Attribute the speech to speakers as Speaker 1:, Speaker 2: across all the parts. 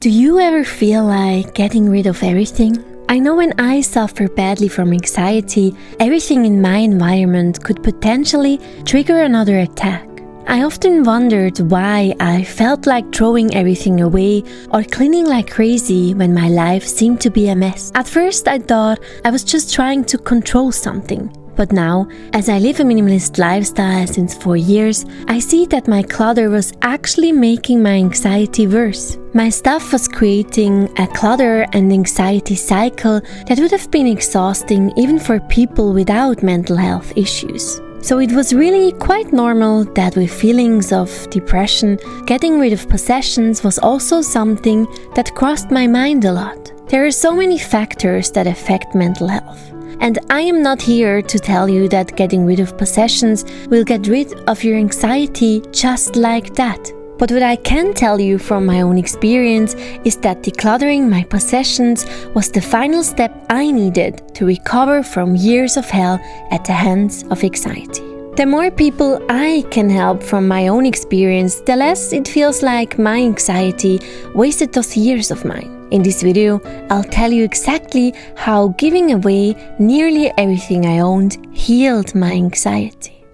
Speaker 1: Do you ever feel like getting rid of everything? I know when I suffer badly from anxiety, everything in my environment could potentially trigger another attack. I often wondered why I felt like throwing everything away or cleaning like crazy when my life seemed to be a mess. At first I thought I was just trying to control something. But now, as I live a minimalist lifestyle since 4 years, I see that my clutter was actually making my anxiety worse. My stuff was creating a clutter and anxiety cycle that would have been exhausting even for people without mental health issues. So it was really quite normal that with feelings of depression, getting rid of possessions was also something that crossed my mind a lot. There are so many factors that affect mental health. And I am not here to tell you that getting rid of possessions will get rid of your anxiety just like that. But what I can tell you from my own experience is that decluttering my possessions was the final step I needed to recover from years of hell at the hands of anxiety. The more people I can help from my own experience, the less it feels like my anxiety wasted those years of mine. In this video, I'll tell you exactly how giving away nearly everything I owned healed my anxiety.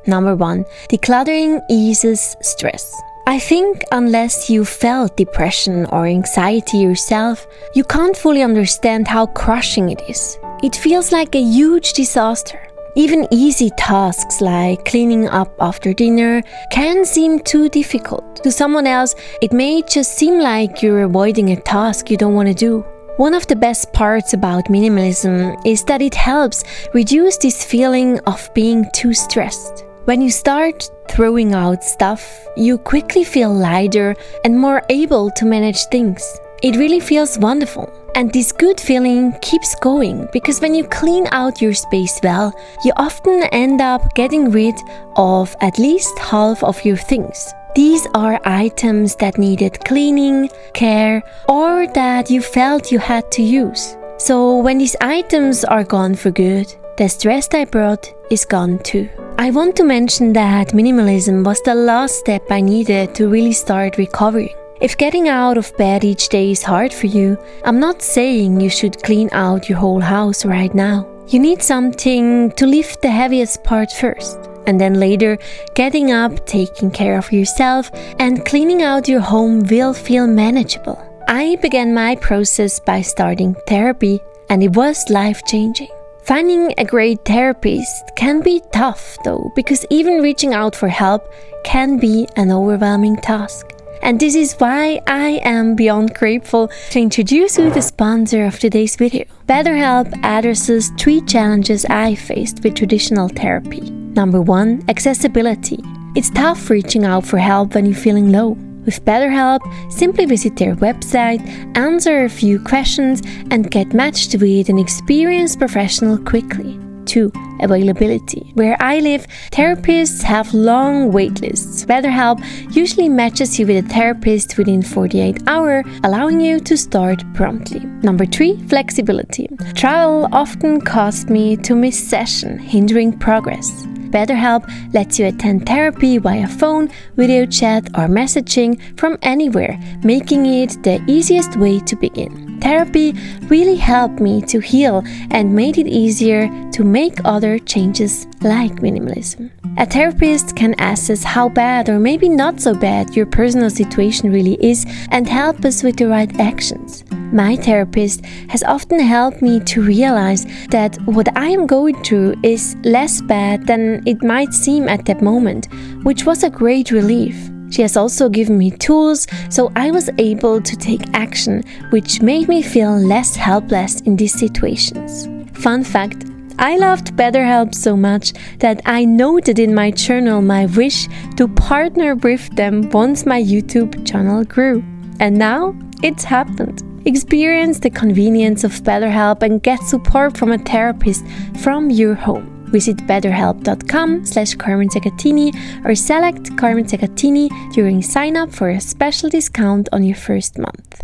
Speaker 1: Number 1. Decluttering eases stress. I think unless you felt depression or anxiety yourself, you can't fully understand how crushing it is. It feels like a huge disaster. Even easy tasks like cleaning up after dinner can seem too difficult. To someone else, it may just seem like you're avoiding a task you don't want to do. One of the best parts about minimalism is that it helps reduce this feeling of being too stressed. When you start throwing out stuff, you quickly feel lighter and more able to manage things. It really feels wonderful. And this good feeling keeps going because when you clean out your space well, you often end up getting rid of at least half of your things. These are items that needed cleaning, care, or that you felt you had to use. So when these items are gone for good, the stress I brought is gone too. I want to mention that minimalism was the last step I needed to really start recovering. If getting out of bed each day is hard for you, I'm not saying you should clean out your whole house right now. You need something to lift the heaviest part first. And then later, getting up, taking care of yourself, and cleaning out your home will feel manageable. I began my process by starting therapy, and it was life-changing. Finding a great therapist can be tough though, because even reaching out for help can be an overwhelming task. And this is why I am beyond grateful to introduce you the sponsor of today's video. BetterHelp addresses 3 challenges I faced with traditional therapy. Number 1, accessibility. It's tough reaching out for help when you're feeling low. With BetterHelp, simply visit their website, answer a few questions, and get matched with an experienced professional quickly. 2. Availability. Where I live, therapists have long wait lists. BetterHelp usually matches you with a therapist within 48 hours, allowing you to start promptly. Number 3. Flexibility. Travel often caused me to miss sessions, hindering progress. BetterHelp lets you attend therapy via phone, video chat, or messaging from anywhere, making it the easiest way to begin. Therapy really helped me to heal and made it easier to make other changes like minimalism. A therapist can assess how bad or maybe not so bad your personal situation really is and help us with the right actions. My therapist has often helped me to realize that what I am going through is less bad than it might seem at that moment, which was a great relief. She has also given me tools so I was able to take action, which made me feel less helpless in these situations. Fun fact, I loved BetterHelp so much that I noted in my journal my wish to partner with them once my YouTube channel grew. And now it's happened. Experience the convenience of BetterHelp and get support from a therapist from your home. Visit betterhelp.com/carmensegattini or select Carmen Segattini during sign up for a special discount on your first month.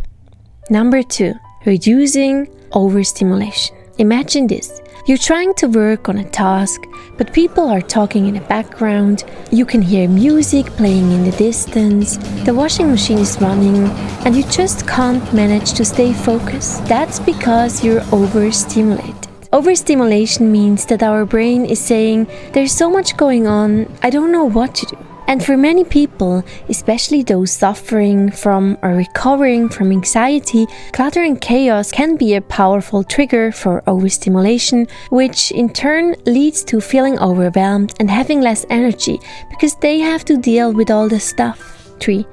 Speaker 1: Number 2. Reducing overstimulation. Imagine this. You're trying to work on a task, but people are talking in the background, you can hear music playing in the distance, the washing machine is running, and you just can't manage to stay focused. That's because you're overstimulated. Overstimulation means that our brain is saying, there's so much going on, I don't know what to do. And for many people, especially those suffering from or recovering from anxiety, clutter and chaos can be a powerful trigger for overstimulation, which in turn leads to feeling overwhelmed and having less energy because they have to deal with all the stuff. 3.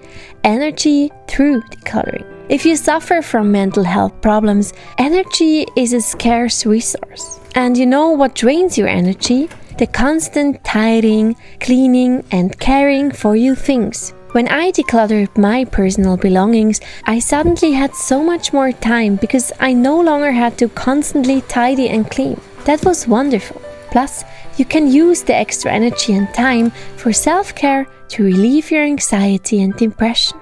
Speaker 1: Energy through decluttering. If you suffer from mental health problems, energy is a scarce resource. And you know what drains your energy? The constant tidying, cleaning and caring for you things. When I decluttered my personal belongings, I suddenly had so much more time because I no longer had to constantly tidy and clean. That was wonderful. Plus, you can use the extra energy and time for self-care to relieve your anxiety and depression.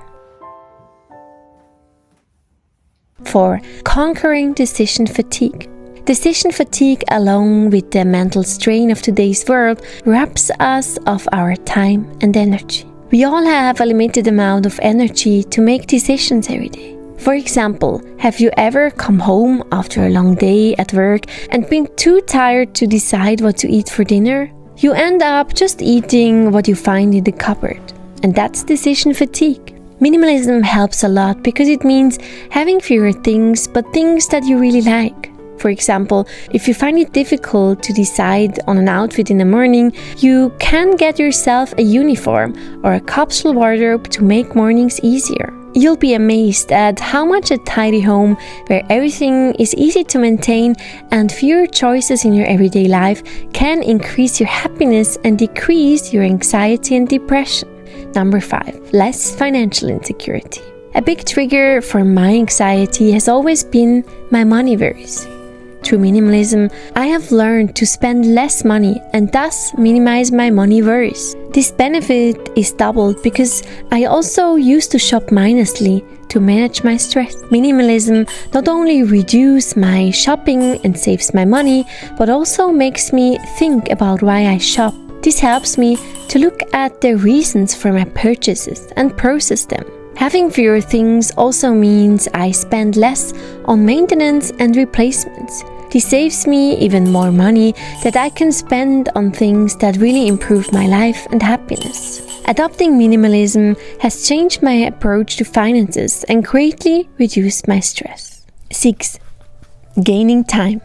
Speaker 1: 4. Conquering decision fatigue. Decision fatigue, along with the mental strain of today's world, robs us of our time and energy. We all have a limited amount of energy to make decisions every day. For example, have you ever come home after a long day at work and been too tired to decide what to eat for dinner? You end up just eating what you find in the cupboard. And that's decision fatigue. Minimalism helps a lot because it means having fewer things, but things that you really like. For example, if you find it difficult to decide on an outfit in the morning, you can get yourself a uniform or a capsule wardrobe to make mornings easier. You'll be amazed at how much a tidy home, where everything is easy to maintain and fewer choices in your everyday life, can increase your happiness and decrease your anxiety and depression. Number 5. Less financial insecurity. A big trigger for my anxiety has always been my money worries. Through minimalism, I have learned to spend less money and thus minimize my money worries. This benefit is doubled because I also used to shop mindlessly to manage my stress. Minimalism not only reduces my shopping and saves my money, but also makes me think about why I shop. This helps me to look at the reasons for my purchases and process them. Having fewer things also means I spend less on maintenance and replacements. This saves me even more money that I can spend on things that really improve my life and happiness. Adopting minimalism has changed my approach to finances and greatly reduced my stress. 6. Gaining time.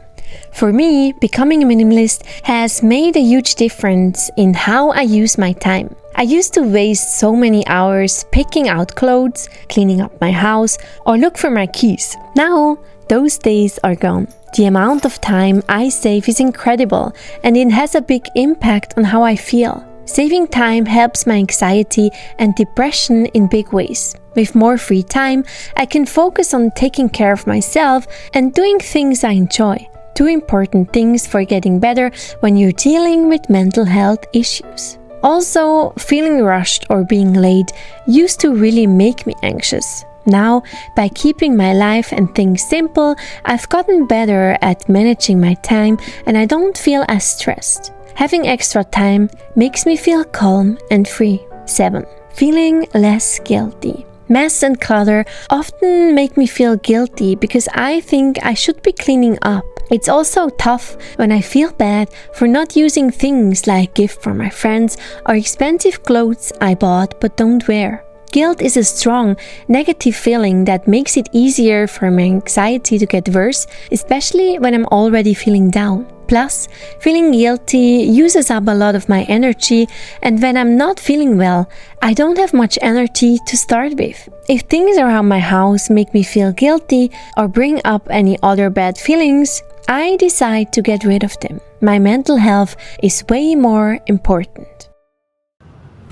Speaker 1: For me, becoming a minimalist has made a huge difference in how I use my time. I used to waste so many hours picking out clothes, cleaning up my house, or look for my keys. Now, those days are gone. The amount of time I save is incredible, and it has a big impact on how I feel. Saving time helps my anxiety and depression in big ways. With more free time, I can focus on taking care of myself and doing things I enjoy. 2 important things for getting better when you're dealing with mental health issues. Also, feeling rushed or being late used to really make me anxious. Now, by keeping my life and things simple, I've gotten better at managing my time and I don't feel as stressed. Having extra time makes me feel calm and free. 7. Feeling less guilty. Mess and clutter often make me feel guilty because I think I should be cleaning up. It's also tough when I feel bad for not using things like gifts from my friends or expensive clothes I bought but don't wear. Guilt is a strong, negative feeling that makes it easier for my anxiety to get worse, especially when I'm already feeling down. Plus, feeling guilty uses up a lot of my energy, and when I'm not feeling well, I don't have much energy to start with. If things around my house make me feel guilty or bring up any other bad feelings, I decide to get rid of them. My mental health is way more important.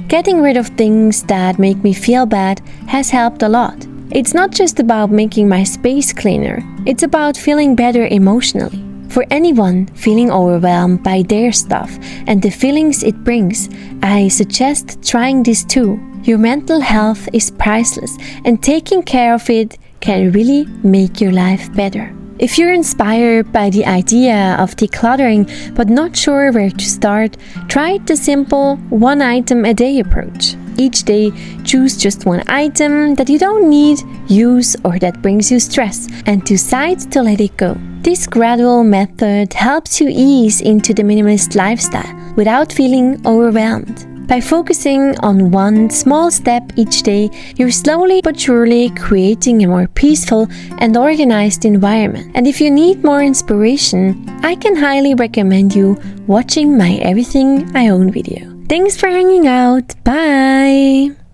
Speaker 1: Getting rid of things that make me feel bad has helped a lot. It's not just about making my space cleaner, it's about feeling better emotionally. For anyone feeling overwhelmed by their stuff and the feelings it brings, I suggest trying this too. Your mental health is priceless, and taking care of it can really make your life better. If you're inspired by the idea of decluttering but not sure where to start, try the simple one item a day approach. Each day, choose just one item that you don't need, use, or that brings you stress, and decide to let it go. This gradual method helps you ease into the minimalist lifestyle without feeling overwhelmed. By focusing on one small step each day, you're slowly but surely creating a more peaceful and organized environment. And if you need more inspiration, I can highly recommend you watching my Everything I Own video. Thanks for hanging out. Bye!